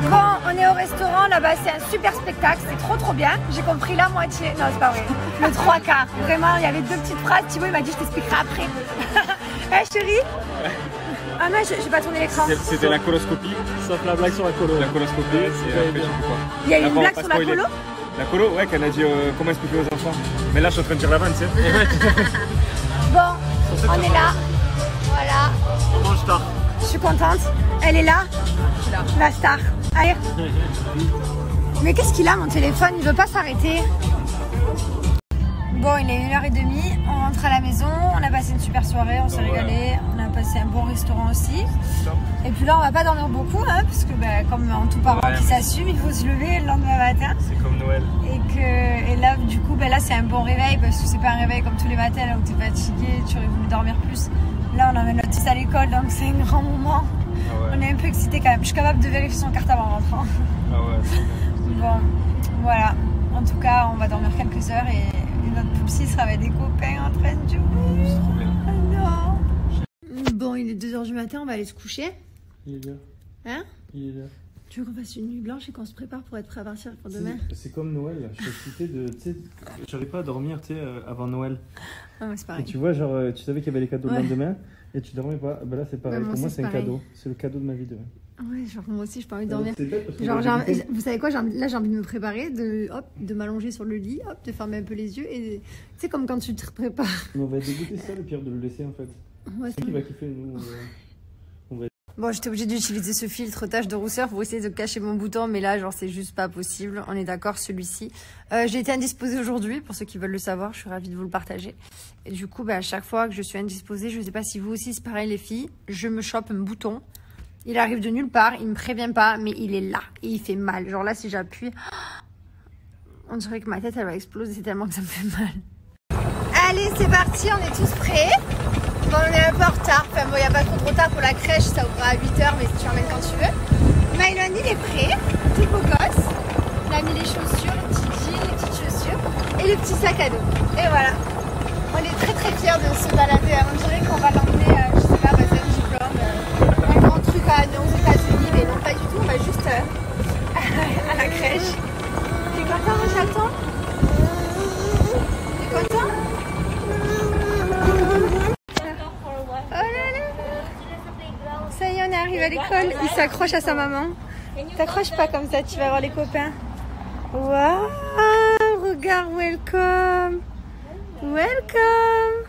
Bon, on est au restaurant, là-bas c'est un super spectacle, c'est trop bien. J'ai compris la moitié, non c'est pas vrai, le trois quarts. Vraiment, il y avait deux petites phrases, Thibaut il m'a dit je t'expliquerai après. Chérie? Ah non, j'ai pas tourné l'écran. C'était la coloscopie. Sauf la blague sur la colo. La coloscopie, c'est après je sais plus quoi. Il y a eu une blague sur la colo? La colo, ouais, qu'elle a dit comment expliquer aux enfants. Mais là je suis en train de dire la vanne, tu sais. Bon, on est là, voilà. On mange tard. Je suis contente. Elle est là, la star. Allez. Mais qu'est-ce qu'il a mon téléphone? Il veut pas s'arrêter. Bon, il est 1h30, on rentre à la maison, on a passé une super soirée, on s'est régalé, on a passé un bon restaurant aussi. Et puis là, on va pas dormir beaucoup, hein, parce que comme en tout parent qui s'assume, il faut se lever le lendemain matin. C'est comme Noël. Et là, du coup, là, c'est un bon réveil, parce que c'est pas un réveil comme tous les matins, là où t'es fatigué, tu aurais voulu dormir plus. Là, on emmène notre fils à l'école, donc c'est un grand moment. Ah ouais. On est un peu excités quand même. Je suis capable de vérifier son cartable en rentrant. Ah ouais, c'est bien. Bon, voilà. En tout cas, on va dormir quelques heures et notre poupsie sera avec des copains en train de jouer. C'est trop bien. Oh non. Bon, il est 2h du matin, on va aller se coucher. Il est là. Hein? Il est là. Tu veux qu'on fasse une nuit blanche et qu'on se prépare pour être prêt à partir pour demain? C'est comme Noël. Je suis excité de. Tu sais, j'arrive pas à dormir, tu sais, avant Noël. Ah ouais, c'est pareil. Et tu vois, genre, tu savais qu'il y avait les cadeaux le lendemain et tu dormais pas. Bah là, c'est pareil. Ouais, pour moi, c'est c'est un pareil. cadeau. C'est le cadeau de ma vie demain. Ouais, genre moi aussi, j'ai pas envie de dormir. C'est bête parce que Genre, vous savez quoi, là j'ai envie de me préparer, de m'allonger sur le lit, hop, de fermer un peu les yeux et tu sais comme quand tu te prépares. Mais on va dégoûter ça, le pire de le laisser en fait. Ouais, C'est qui va kiffer, nous. Bon, j'étais obligée d'utiliser ce filtre tache de rousseur pour essayer de cacher mon bouton, mais là, genre, c'est juste pas possible. On est d'accord, celui-ci. J'ai été indisposée aujourd'hui, pour ceux qui veulent le savoir, je suis ravie de vous le partager. Et du coup, à chaque fois que je suis indisposée, je sais pas si vous aussi, c'est pareil les filles, je me chope un bouton. Il arrive de nulle part, il me prévient pas, mais il est là et il fait mal. Genre là, si j'appuie, on dirait que ma tête, elle va exploser, c'est tellement que ça me fait mal. Allez, c'est parti, on est tous prêts. Bon, on est un peu en retard. Enfin, bon, il n'y a pas trop de retard pour la crèche, ça ouvrira à 8h, mais si tu emmènes quand tu veux. Mylon, il est prêt, tout beau gosse. Il a mis les chaussures, les petits jeans, les petites chaussures et le petit sac à dos. Et voilà. On est très fiers de se balader. On dirait qu'on va l'emmener, je sais pas, passer un diplôme, un grand truc aux États-Unis, mais non, pas du tout. On va juste à la crèche. T'es content, j'attends? T'es content? Ça y est, on est arrivé à l'école. Il s'accroche à sa maman. T'accroches pas comme ça, tu vas voir les copains. Waouh, regarde, welcome. Welcome.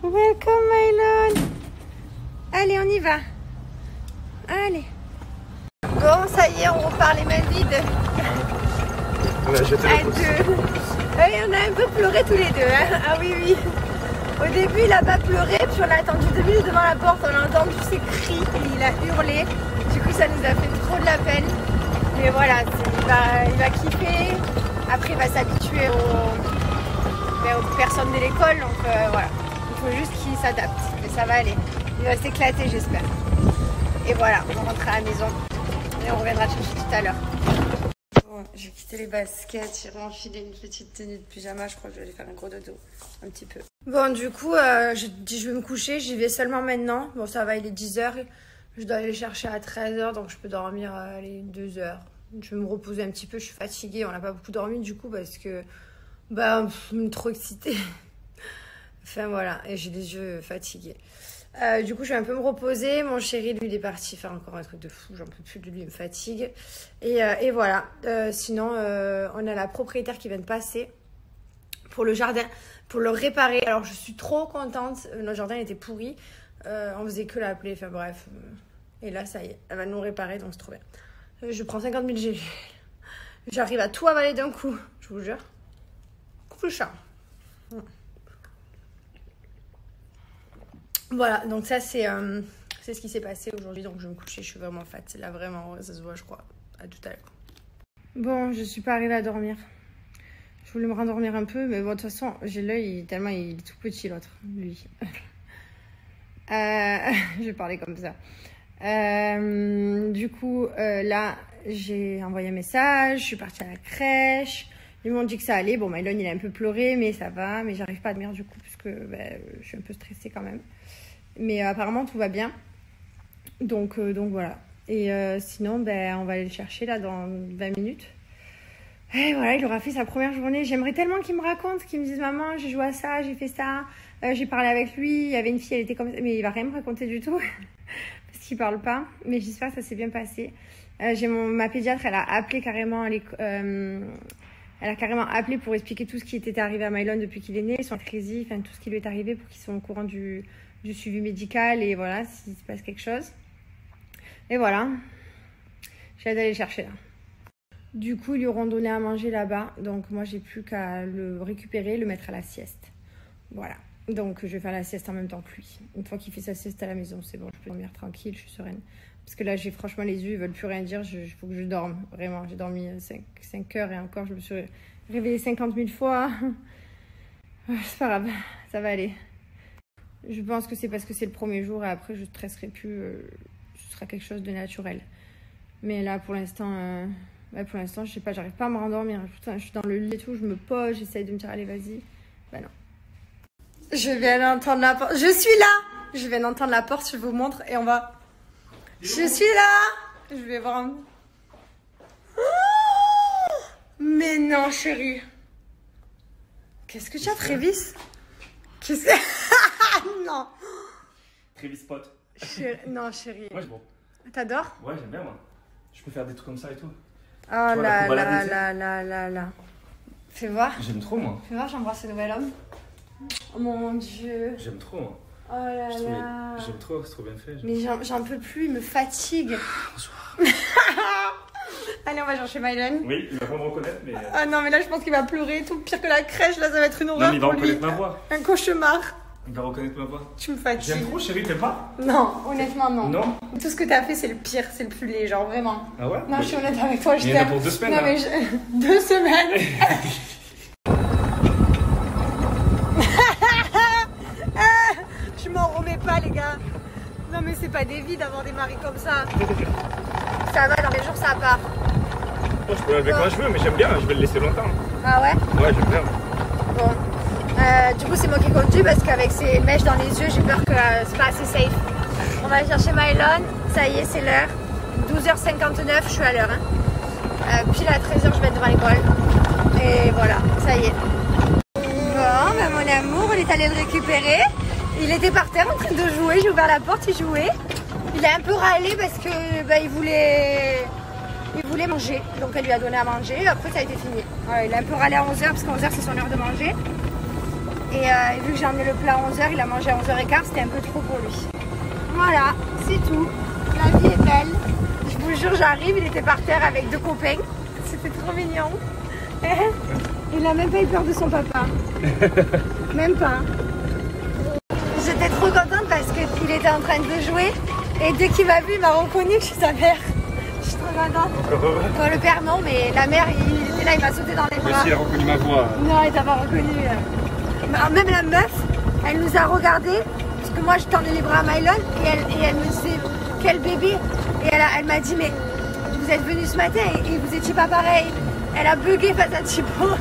Welcome, Mylon. Allez, on y va. Allez. Bon, ça y est, on repart les mains vides. On a jeté À deux. Allez, on a un peu pleuré tous les deux. Hein. Ah oui. Au début, il a pas pleuré, puis on a attendu 2 minutes devant la porte, on a entendu ses cris et il a hurlé. Du coup, ça nous a fait trop de la peine. Mais voilà, il va kiffer. Après, il va s'habituer aux personnes de l'école. Donc voilà, il faut juste qu'il s'adapte. Mais ça va aller. Il va s'éclater, j'espère. Et voilà, on rentre à la maison. Et on reviendra te chercher tout à l'heure. Bon, j'ai quitté les baskets, j'ai renfilé une petite tenue de pyjama. Je crois que je vais aller faire un gros dodo. Un petit peu. Bon, du coup, je dis je vais me coucher. J'y vais seulement maintenant. Bon, ça va, il est 10h. Je dois aller le chercher à 13h, donc je peux dormir 2 heures. Je vais me reposer un petit peu. Je suis fatiguée. On n'a pas beaucoup dormi du coup parce que trop excitée. Enfin voilà, et j'ai les yeux fatigués. Du coup, je vais un peu me reposer. Mon chéri, lui, il est parti faire encore un truc de fou. J'en peux plus de lui, il me fatigue. Et voilà. Sinon, on a la propriétaire qui vient de passer pour le jardin, pour le réparer. Alors, je suis trop contente. Notre jardin était pourri. On faisait que l'appeler. Enfin bref. Et là, ça y est, elle va nous réparer, donc c'est trop bien. Je prends 50 000 gélules. J'arrive à tout avaler d'un coup, je vous jure. Coupe chat. Voilà, donc ça c'est ce qui s'est passé aujourd'hui. Donc je vais me coucher, je suis vraiment fatiguée. Là vraiment, ça se voit je crois. À tout à l'heure. Bon, je suis pas arrivée à dormir. Je voulais me rendormir un peu, mais bon, de toute façon, j'ai l'œil tellement il est tout petit l'autre, lui. Je vais parler comme ça. Du coup, là, j'ai envoyé un message, je suis partie à la crèche. Ils m'ont dit que ça allait. Bon, Mylon, il a un peu pleuré, mais ça va. Mais j'arrive pas à dormir du coup, parce que je suis un peu stressée quand même. Mais apparemment, tout va bien. Donc voilà. Et sinon, ben, on va aller le chercher là dans 20 minutes. Et voilà, il aura fait sa première journée. J'aimerais tellement qu'il me raconte, qu'il me dise maman, j'ai joué à ça, j'ai fait ça, j'ai parlé avec lui, il y avait une fille, elle était comme ça. Mais il va rien me raconter du tout parce qu'il parle pas. Mais j'espère que ça s'est bien passé. Ma pédiatre, elle a appelé carrément elle a carrément appelé pour expliquer tout ce qui était arrivé à Mylon depuis qu'il est né, son crazy, enfin tout ce qui lui est arrivé pour qu'ils soient au courant du suivi médical et voilà, s'il se passe quelque chose. Et voilà, j'ai hâte d'aller le chercher là. Du coup, ils lui auront donné à manger là-bas, donc moi j'ai plus qu'à le récupérer, le mettre à la sieste. Voilà, donc je vais faire la sieste en même temps que lui. Une fois qu'il fait sa sieste à la maison, c'est bon, je peux dormir tranquille, je suis sereine. Parce que là, j'ai franchement les yeux, ils veulent plus rien dire. Il faut que je dorme. Vraiment, j'ai dormi 5 heures et encore, je me suis réveillée 50 000 fois. C'est pas grave, ça va aller. Je pense que c'est parce que c'est le premier jour et après, je ne stresserai plus. Ce sera quelque chose de naturel. Mais là, pour l'instant, je sais pas, j'arrive pas à me rendormir. Putain, je suis dans le lit et tout, je me pose, j'essaye de me dire, allez, vas-y. Bah non. Je viens d'entendre la porte. Je suis là! Je viens d'entendre la porte, je vous montre et on va... Je suis là. Je vais voir. Oh, mais non, chérie. Qu'est-ce que tu as, Travis? Qu'est-ce que... Non. Travis Spot. Non, chérie. Ouais, c'est bon. T'adores? Ouais, j'aime bien, moi. Je peux faire des trucs comme ça et tout. Oh là là. Fais voir. J'aime trop, moi. Fais voir, j'embrasse ce nouvel homme. Oh mon Dieu. J'aime trop, moi. Oh là là. J'aime trop, c'est trop bien fait. Mais j'en peux plus, il me fatigue. Bonsoir. Allez, on va chercher Mylon. Oui, il va pas me reconnaître, mais... Ah non, mais là, je pense qu'il va pleurer. Tout pire que la crèche, là, ça va être une horreur. Non, mais il va pour lui. reconnaître ma voix. Un cauchemar. Il va reconnaître ma voix. Tu me fatigues. J'aime trop, chérie, t'aimes pas? Non, honnêtement, non. Non? Tout ce que t'as fait, c'est le pire, c'est le plus laid, genre vraiment. Ah ouais? Non, je suis honnête avec toi, je Il y en a t'aime. pour 2 semaines, Non, là. mais 2 semaines. Je m'en remets pas, les gars. Non, mais c'est pas des vies d'avoir des maris comme ça. Ça va, dans les jours, ça part. Oh, je peux avec moi je veux, mais j'aime bien, je vais le laisser longtemps. Ah ouais? Ouais, j'aime bien. Bon. Du coup, c'est moi qui conduis parce qu'avec ces mèches dans les yeux, j'ai peur que c'est pas assez safe. On va aller chercher Mylon. Ça y est, c'est l'heure. 12h59, je suis à l'heure. Hein. Pile à 13h, je vais être devant l'école. Et voilà, ça y est. Bon, ben mon amour, on est allé le récupérer. Il était par terre en train de jouer. J'ai ouvert la porte, il jouait. Il a un peu râlé parce que il voulait manger. Donc elle lui a donné à manger. Après, ça a été fini. Il a un peu râlé à 11h parce qu'à 11h, c'est son heure de manger. Et vu que j'ai emmené le plat à 11h, il a mangé à 11h15. C'était un peu trop pour lui. Voilà, c'est tout. La vie est belle. Je vous jure, j'arrive, il était par terre avec 2 copains. C'était trop mignon. Il a même pas eu peur de son papa. Même pas. J'étais trop contente parce qu'il était en train de jouer. Et dès qu'il m'a vu, il m'a reconnu que je suis sa mère. Je suis trop contente. Bon, le père, non, mais la mère, il était là, il m'a sauté dans les bras. Mais si, il a reconnu ma voix. Non, il t'a pas reconnu. Même la meuf, elle nous a regardés. Parce que moi, je tendais les bras à Mylon. Et elle me disait, quel bébé. Et elle m'a dit, mais vous êtes venu ce matin et vous étiez pas pareil. Elle a bugué face à Thibaut.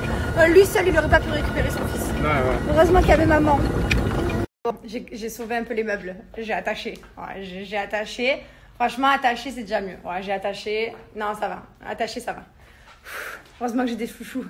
Lui seul, il n'aurait pas pu récupérer son fils. Ouais. Heureusement qu'il y avait maman. Bon, j'ai sauvé un peu les meubles. J'ai attaché. Ouais, j'ai attaché. Franchement, attaché, c'est déjà mieux. Ouais, j'ai attaché. Non, ça va. Attaché, ça va. Heureusement que j'ai des chouchous.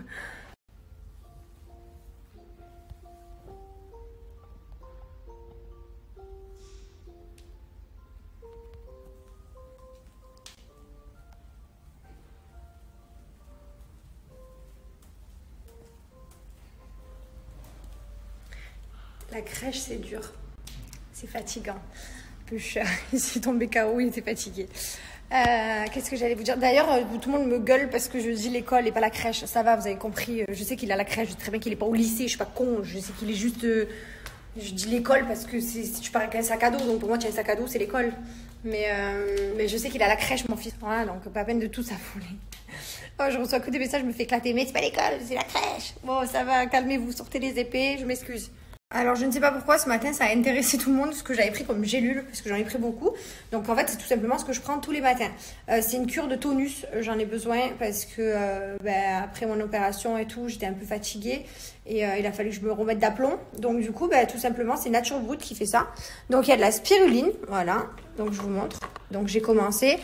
La crèche, c'est dur. C'est fatigant. Peu cher. Il s'est tombé KO, il était fatigué. Qu'est-ce que j'allais vous dire? D'ailleurs, tout le monde me gueule parce que je dis l'école et pas la crèche. Ça va, vous avez compris. Je sais qu'il a la crèche, je sais très bien qu'il n'est pas au lycée. Je suis pas con. Je sais qu'il est juste... je dis l'école parce que si tu pars avec un sac à dos. Donc pour moi, tu as un sac à dos, c'est l'école. Mais je sais qu'il a la crèche, mon fils. Voilà, donc pas peine de tout s'affoler. Oh, je reçois que des messages, je me fais éclater. Mais c'est pas l'école, c'est la crèche. Bon, ça va, calmez-vous, sortez les épées, je m'excuse. Alors je ne sais pas pourquoi ce matin ça a intéressé tout le monde ce que j'avais pris comme gélule parce que j'en ai pris beaucoup. Donc en fait c'est tout simplement ce que je prends tous les matins. C'est une cure de tonus, j'en ai besoin parce que après mon opération et tout j'étais un peu fatiguée et il a fallu que je me remette d'aplomb. Donc du coup tout simplement c'est Nature Brut qui fait ça. Donc il y a de la spiruline, voilà, donc je vous montre. Donc j'ai commencé.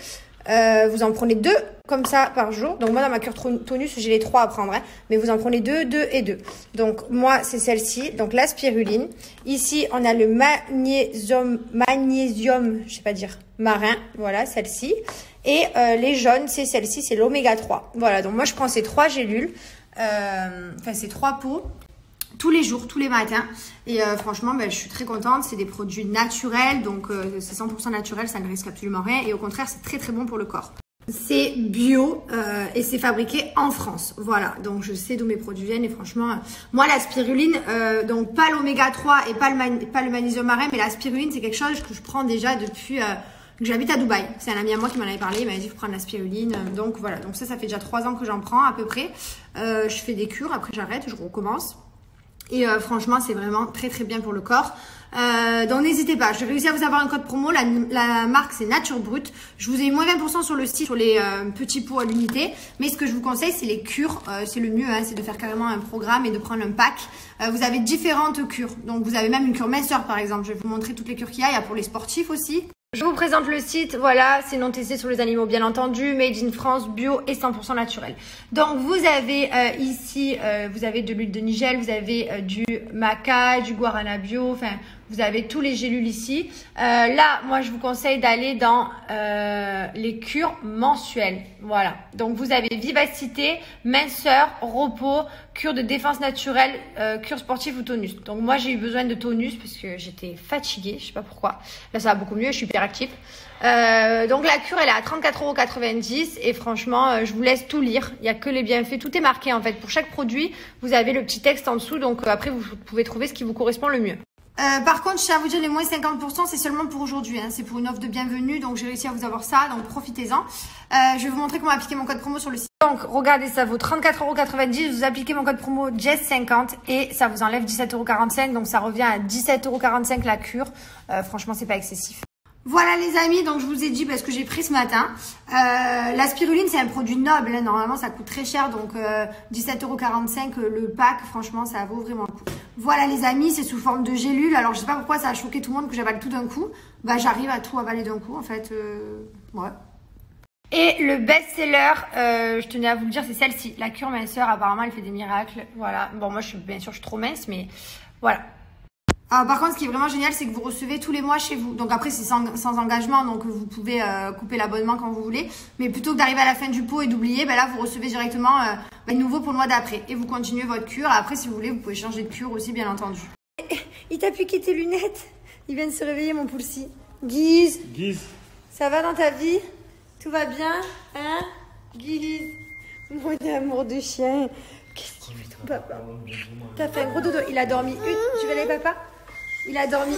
Vous en prenez 2 comme ça par jour. Donc moi dans ma cure tonus j'ai les 3 à prendre, hein, mais vous en prenez 2, 2 et 2. Donc moi c'est celle-ci, donc la spiruline. Ici on a le magnésium, je sais pas dire, marin, voilà celle-ci. Et les jaunes c'est celle-ci, c'est l'oméga 3. Voilà, donc moi je prends ces 3 gélules, enfin ces 3 pots. Tous les jours, tous les matins. Et franchement, je suis très contente. C'est des produits naturels, donc c'est 100% naturel, ça ne risque absolument rien. Et au contraire, c'est très très bon pour le corps. C'est bio et c'est fabriqué en France. Voilà, donc je sais d'où mes produits viennent. Et franchement, moi la spiruline, donc pas l'oméga 3 et pas le magnésium marin, mais la spiruline, c'est quelque chose que je prends déjà depuis que j'habite à Dubaï. C'est un ami à moi qui m'en avait parlé, il m'avait dit qu'il faut prendre la spiruline. Donc voilà, donc ça fait déjà 3 ans que j'en prends à peu près. Je fais des cures, après j'arrête, je recommence. Et franchement, c'est vraiment très très bien pour le corps. Donc n'hésitez pas, j'ai réussi à vous avoir un code promo. La marque c'est Nature Brut. Je vous ai eu moins 20% sur le site, sur les petits pots à l'unité. Mais ce que je vous conseille, c'est les cures. C'est le mieux, hein, c'est de faire carrément un programme et de prendre un pack. Vous avez différentes cures. Donc vous avez même une cure minceur par exemple. Je vais vous montrer toutes les cures qu'il y a. Il y a pour les sportifs aussi. Je vous présente le site, voilà, c'est non testé sur les animaux bien entendu, made in France, bio et 100% naturel. Donc vous avez ici, vous avez de l'huile de nigel, vous avez du maca, du guarana bio, enfin vous avez tous les gélules ici. Là, moi je vous conseille d'aller dans les cures mensuelles, voilà. Donc vous avez vivacité, minceur, repos, cure de défense naturelle, cure sportive ou tonus. Donc moi j'ai eu besoin de tonus parce que j'étais fatiguée, je sais pas pourquoi. Là ça va beaucoup mieux, je suis hyper active. Donc la cure elle est à 34,90 € et franchement je vous laisse tout lire. Il n'y a que les bienfaits, tout est marqué en fait. Pour chaque produit vous avez le petit texte en dessous, donc après vous pouvez trouver ce qui vous correspond le mieux. Par contre, je tiens à vous dire, les moins 50%, c'est seulement pour aujourd'hui. Hein. C'est pour une offre de bienvenue, donc j'ai réussi à vous avoir ça, donc profitez-en. Je vais vous montrer comment appliquer mon code promo sur le site. Donc, regardez, ça vaut 34,90 €. Vous appliquez mon code promo Jess50 et ça vous enlève 17,45 €. Donc, ça revient à 17,45 € la cure. Franchement, c'est pas excessif. Voilà les amis, donc je vous ai dit ce que j'ai pris ce matin. La spiruline c'est un produit noble, hein. Normalement ça coûte très cher, donc 17,45 € le pack, franchement ça vaut vraiment le coup. Voilà les amis, c'est sous forme de gélule, alors je sais pas pourquoi ça a choqué tout le monde que j'avale tout d'un coup. J'arrive à tout avaler d'un coup en fait, ouais. Et le best-seller, je tenais à vous le dire, c'est celle-ci, la cure minceur, apparemment elle fait des miracles, voilà. Bon moi bien sûr je suis trop mince, mais voilà. Par contre, ce qui est vraiment génial, c'est que vous recevez tous les mois chez vous. Donc après, c'est sans engagement, donc vous pouvez couper l'abonnement quand vous voulez. Mais plutôt que d'arriver à la fin du pot et d'oublier, là, vous recevez directement nouveau pour le mois d'après. Et vous continuez votre cure. Après, si vous voulez, vous pouvez changer de cure aussi, bien entendu. Il t'a piqué tes lunettes. Il vient de se réveiller, mon poulsi. Guise. Ça va dans ta vie? Tout va bien? Hein? Guise. Mon amour de chien. Qu'est-ce qu'il fait ton papa? T'as fait un gros dodo. Il a dormi Tu vas aller, papa? Il a dormi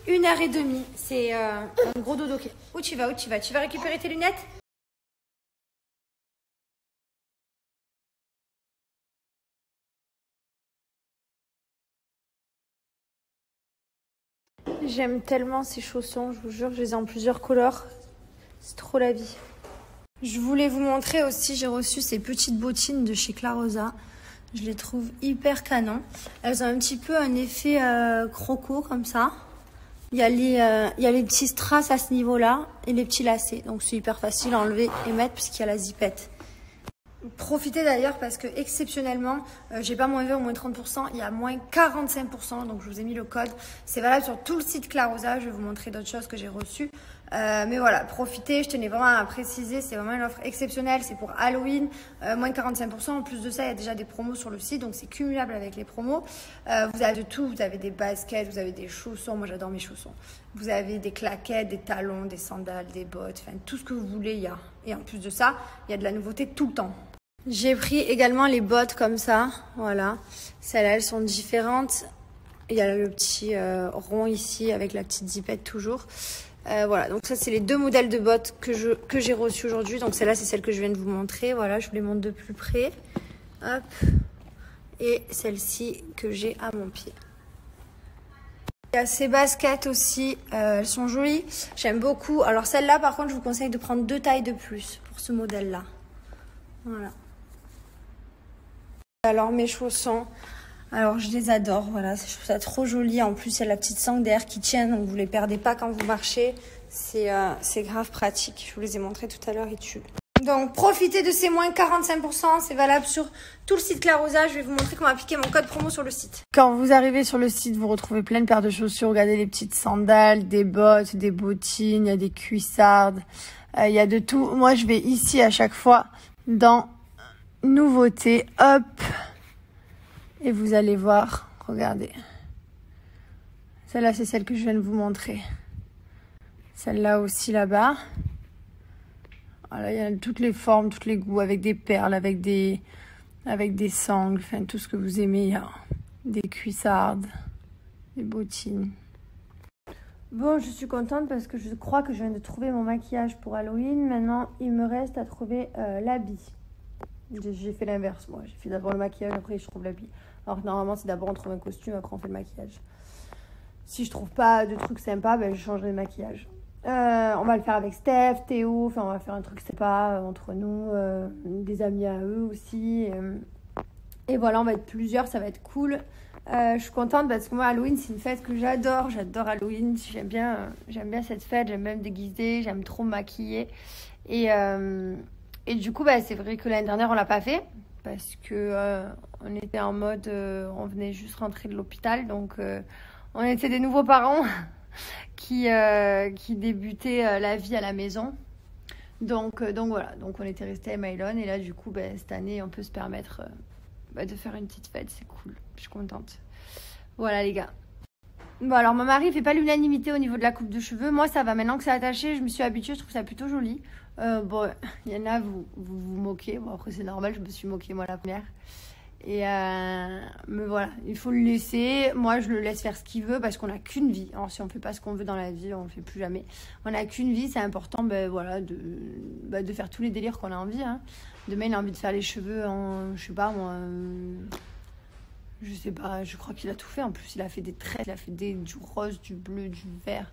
1 heure et demie. C'est un gros dodo. Où tu vas? Tu vas récupérer tes lunettes? J'aime tellement ces chaussons, je vous jure, je les ai en plusieurs couleurs. C'est trop la vie. Je voulais vous montrer aussi, j'ai reçu ces petites bottines de chez Clarosa. Je les trouve hyper canon. Elles ont un petit peu un effet croco comme ça. Il y a les petits strass à ce niveau-là et les petits lacets. Donc c'est hyper facile à enlever et mettre puisqu'il y a la zipette. Profitez d'ailleurs parce que exceptionnellement, j'ai pas moins 20 ou moins 30%, il y a moins 45%, donc je vous ai mis le code. C'est valable sur tout le site Clarosa, je vais vous montrer d'autres choses que j'ai reçues. Mais voilà, profitez, je tenais vraiment à préciser, c'est vraiment une offre exceptionnelle, c'est pour Halloween, moins 45%. En plus de ça, il y a déjà des promos sur le site, donc c'est cumulable avec les promos. Vous avez de tout, vous avez des baskets, vous avez des chaussons, moi j'adore mes chaussons. Vous avez des claquettes, des talons, des sandales, des bottes, enfin tout ce que vous voulez, il y a. Et en plus de ça, il y a de la nouveauté tout le temps. J'ai pris également les bottes comme ça, voilà. Celles-là, elles sont différentes. Il y a le petit rond ici avec la petite zipette toujours. Voilà, donc ça c'est les 2 modèles de bottes que j'ai reçus aujourd'hui. Donc celle-là c'est celle que je viens de vous montrer. Voilà, je vous les montre de plus près. Hop. Et celle-ci que j'ai à mon pied. Il y a ces baskets aussi, elles sont jolies, j'aime beaucoup. Alors celle-là par contre je vous conseille de prendre 2 tailles de plus pour ce modèle-là. Voilà. Alors mes chaussons, alors je les adore, voilà, je trouve ça trop joli. En plus il y a la petite sangle derrière qui tient, donc vous les perdez pas quand vous marchez. C'est grave pratique, je vous les ai montrés tout à l'heure, ils tuent. Donc profitez de ces moins 45%, c'est valable sur tout le site Clarosa. Je vais vous montrer comment appliquer mon code promo sur le site. Quand vous arrivez sur le site, vous retrouvez plein de paires de chaussures. Regardez les petites sandales, des bottes, des bottines, il y a des cuissardes, il y a de tout. Moi je vais ici à chaque fois dans nouveautés, hop, et vous allez voir, regardez. Celle-là c'est celle que je viens de vous montrer. Celle-là aussi là-bas. Voilà, il y a toutes les formes, tous les goûts, avec des perles, avec des sangles, enfin tout ce que vous aimez. Il y a des cuissardes, des bottines. Bon, je suis contente parce que je crois que je viens de trouver mon maquillage pour Halloween. Maintenant, il me reste à trouver l'habit. J'ai fait l'inverse, moi. J'ai fait d'abord le maquillage, après je trouve l'habit. Alors que normalement, c'est d'abord on trouve un costume, après on fait le maquillage. Si je trouve pas de trucs sympas, ben, je changerai de maquillage. On va le faire avec Steph, Théo, enfin on va faire un truc sympa entre nous, des amis à eux aussi. Et voilà, on va être plusieurs, ça va être cool. Je suis contente parce que moi Halloween c'est une fête que j'adore, j'adore Halloween, j'aime bien cette fête, j'aime bien me déguiser, j'aime trop me maquiller. Et du coup bah, c'est vrai que l'année dernière on l'a pas fait parce que on était en mode, on venait juste rentrer de l'hôpital, donc on était des nouveaux parents. qui débutaient la vie à la maison. Donc voilà, donc on était resté à Maïlon et là du coup cette année on peut se permettre de faire une petite fête, c'est cool, je suis contente. Voilà les gars. Bon alors mon mari fait pas l'unanimité au niveau de la coupe de cheveux, moi ça va, maintenant que c'est attaché je me suis habituée, je trouve ça plutôt joli. Bon, il y en a vous moquez, bon après c'est normal, je me suis moquée moi la première. Mais voilà, il faut le laisser. Moi, je le laisse faire ce qu'il veut parce qu'on n'a qu'une vie. Alors, si on fait pas ce qu'on veut dans la vie, on ne fait plus jamais. On n'a qu'une vie, c'est important voilà, de faire tous les délires qu'on a envie. Hein. Demain, il a envie de faire les cheveux en, je sais pas moi, je sais pas, je crois qu'il a tout fait. En plus, il a fait des traits, il a fait du rose, du bleu, du vert.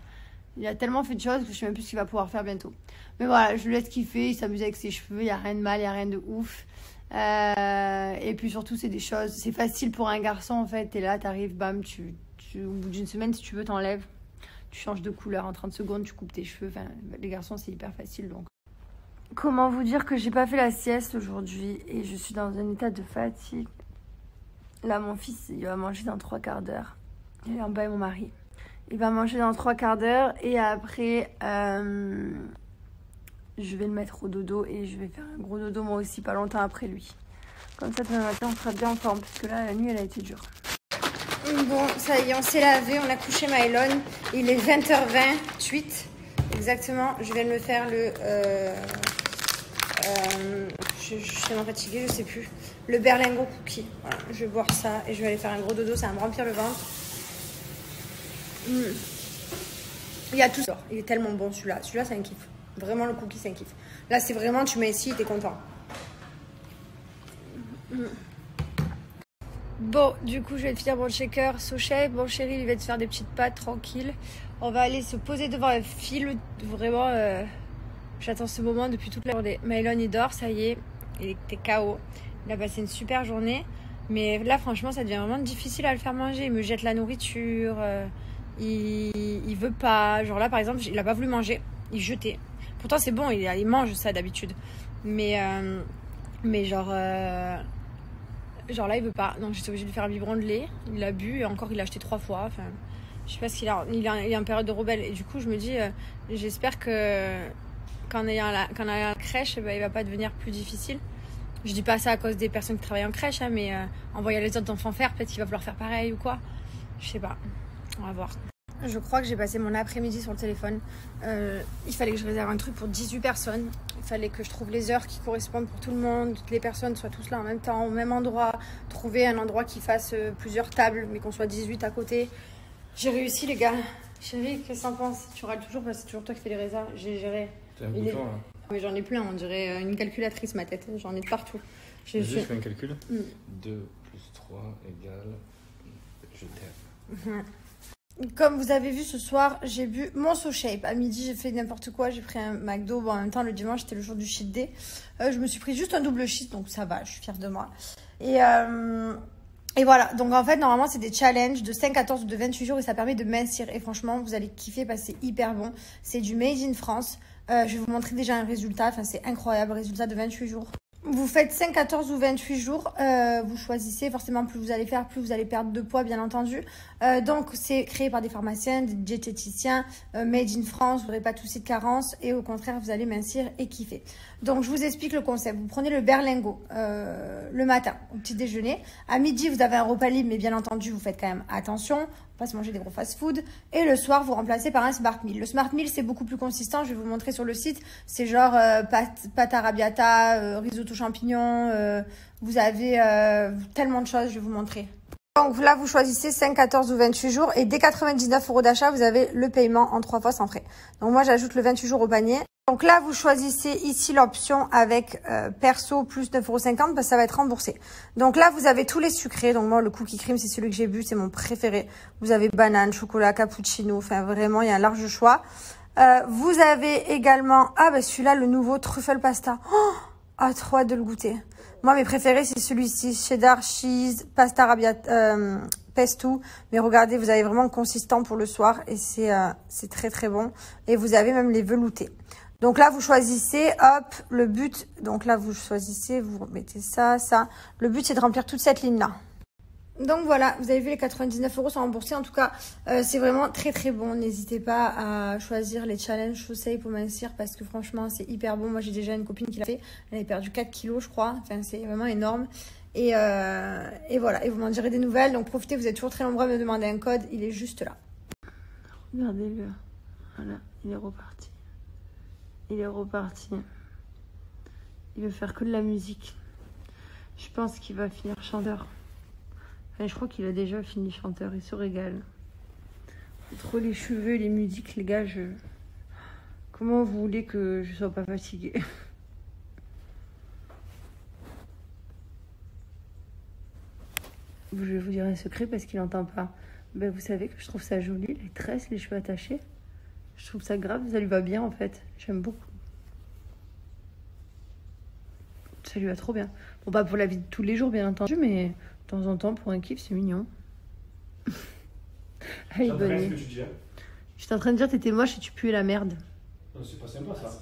Il a tellement fait de choses que je sais même plus ce qu'il va pouvoir faire bientôt. Mais voilà, je le laisse kiffer, il s'amuse avec ses cheveux, il n'y a rien de mal, il n'y a rien de ouf. Et puis surtout c'est des choses, c'est facile pour un garçon en fait, t'es là, t'arrives, bam, au bout d'une semaine si tu veux t'enlèves, tu changes de couleur en 30 secondes, tu coupes tes cheveux, enfin les garçons c'est hyper facile donc. Comment vous dire que j'ai pas fait la sieste aujourd'hui et je suis dans un état de fatigue. Là mon fils il va manger dans 3 quarts d'heure, il est en bas et mon mari. Il va manger dans 3 quarts d'heure et après je vais le mettre au dodo et je vais faire un gros dodo moi aussi pas longtemps après lui. Comme ça demain matin on sera bien en forme parce que là la nuit elle a été dure. Bon ça y est, on s'est lavé, on a couché Maëlon. Il est 20h28 exactement. Je viens de me faire le... je suis tellement fatiguée, je sais plus. Le berlingot cookie. Voilà, je vais boire ça et je vais aller faire un gros dodo, ça va me remplir le ventre. Il y a tout ça. Il est tellement bon celui-là. Celui-là c'est un kiff. Vraiment le cookie c'est un kiff. Là c'est vraiment tu mets ici et t'es content. Bon du coup je vais te faire mon shaker Sochet. Bon chéri il va te faire des petites pâtes tranquille. On va aller se poser devant un film. Vraiment j'attends ce moment depuis toute la journée. Maëlon il dort, ça y est. Il était KO. Il a passé une super journée. Mais là franchement ça devient vraiment difficile à le faire manger. Il me jette la nourriture. Il veut pas. Genre là par exemple il a pas voulu manger. Il jetait. Pourtant c'est bon, il mange ça d'habitude. Mais genre là il veut pas. Donc j'étais obligée de lui faire un biberon de lait. Il l'a bu et encore il l'a acheté 3 fois. Enfin, je sais pas s'il il est en période de rebelle. Et du coup je me dis j'espère que qu'en ayant la crèche, il va pas devenir plus difficile. Je dis pas ça à cause des personnes qui travaillent en crèche, hein, mais en voyant les autres enfants faire, peut-être qu'il va vouloir faire pareil ou quoi. Je sais pas. On va voir. Je crois que j'ai passé mon après-midi sur le téléphone. Il fallait que je réserve un truc pour 18 personnes. Il fallait que je trouve les heures qui correspondent pour tout le monde. Que les personnes soient tous là en même temps, au même endroit. Trouver un endroit qui fasse plusieurs tables, mais qu'on soit 18 à côté. J'ai réussi les gars. Chérie, qu'est-ce que t'en penses? Tu râles toujours parce que c'est toujours toi qui fais les réserves. J'ai géré. T'es un bouton là. Mais j'en ai plein, on dirait une calculatrice ma tête. J'en ai de partout. Vas-y, je fais un calcul. 2 plus 3 égale... Je t'aime. Comme vous avez vu ce soir, j'ai bu mon SoShape. À midi, j'ai fait n'importe quoi. J'ai pris un McDo. Bon, en même temps, le dimanche, c'était le jour du cheat day. Je me suis pris juste un double cheat, donc ça va, je suis fière de moi. Et voilà, donc en fait, normalement, c'est des challenges de 5, 14 ou de 28 jours et ça permet de mincir. Et franchement, vous allez kiffer parce que c'est hyper bon. C'est du Made in France. Je vais vous montrer déjà un résultat. Enfin, c'est incroyable, résultat de 28 jours. Vous faites 5, 14 ou 28 jours, vous choisissez, forcément plus vous allez faire, plus vous allez perdre de poids bien entendu. Donc c'est créé par des pharmaciens, des diététiciens, made in France, vous n'aurez pas de soucis de carence et au contraire vous allez mincir et kiffer. Donc je vous explique le concept, vous prenez le berlingot le matin au petit déjeuner, à midi vous avez un repas libre mais bien entendu vous faites quand même attention. Pas se manger des gros fast-food. Et le soir, vous remplacez par un Smart Meal. Le Smart Meal, c'est beaucoup plus consistant. Je vais vous montrer sur le site. C'est genre pâte arrabbiata, risotto champignons. Vous avez tellement de choses. Je vais vous montrer. Donc là, vous choisissez 5, 14 ou 28 jours. Et dès 99 € d'achat, vous avez le paiement en 3 fois sans frais. Donc moi, j'ajoute le 28 jours au panier. Donc là, vous choisissez ici l'option avec perso plus 9,50 € parce que ça va être remboursé. Donc là, vous avez tous les sucrés. Donc moi, le cookie cream, c'est celui que j'ai bu, c'est mon préféré. Vous avez banane, chocolat, cappuccino. Enfin, vraiment, il y a un large choix. Vous avez également, celui-là, le nouveau truffle pasta. Oh, trop hâte de le goûter. Moi, mes préférés, c'est celui-ci, cheddar, cheese, pasta arrabbiata, pesto. Mais regardez, vous avez vraiment consistant pour le soir et c'est très très bon. Et vous avez même les veloutés. Donc là, vous choisissez, hop, le but, donc là, vous choisissez, vous remettez ça, ça. Le but, c'est de remplir toute cette ligne-là. Donc voilà, vous avez vu, les 99 € sont remboursés. En tout cas, c'est vraiment très très bon. N'hésitez pas à choisir les challenges SoShape pour mincir parce que franchement, c'est hyper bon. Moi, j'ai déjà une copine qui l'a fait. Elle avait perdu 4 kilos, je crois. Enfin, c'est vraiment énorme. Et voilà, et vous m'en direz des nouvelles. Donc profitez, vous êtes toujours très nombreux à me demander un code. Il est juste là. Regardez-le. Voilà, il est reparti. Il est reparti. Il veut faire que de la musique. Je pense qu'il va finir chanteur. Enfin, je crois qu'il a déjà fini chanteur. Il se régale. Trop les cheveux, les musiques, les gars. Comment vous voulez que je sois pas fatiguée? Je vais vous dire un secret parce qu'il n'entend pas. Ben, vous savez que je trouve ça joli, les tresses, les cheveux attachés. Je trouve ça grave, ça lui va bien en fait. J'aime beaucoup. Ça lui va trop bien. Bon, pas pour la vie de tous les jours, bien entendu, mais de temps en temps, pour un kiff, c'est mignon. Allez, bonne nuit. Je suis en train de dire, t'étais moche et tu puais la merde. Non, c'est pas sympa ça.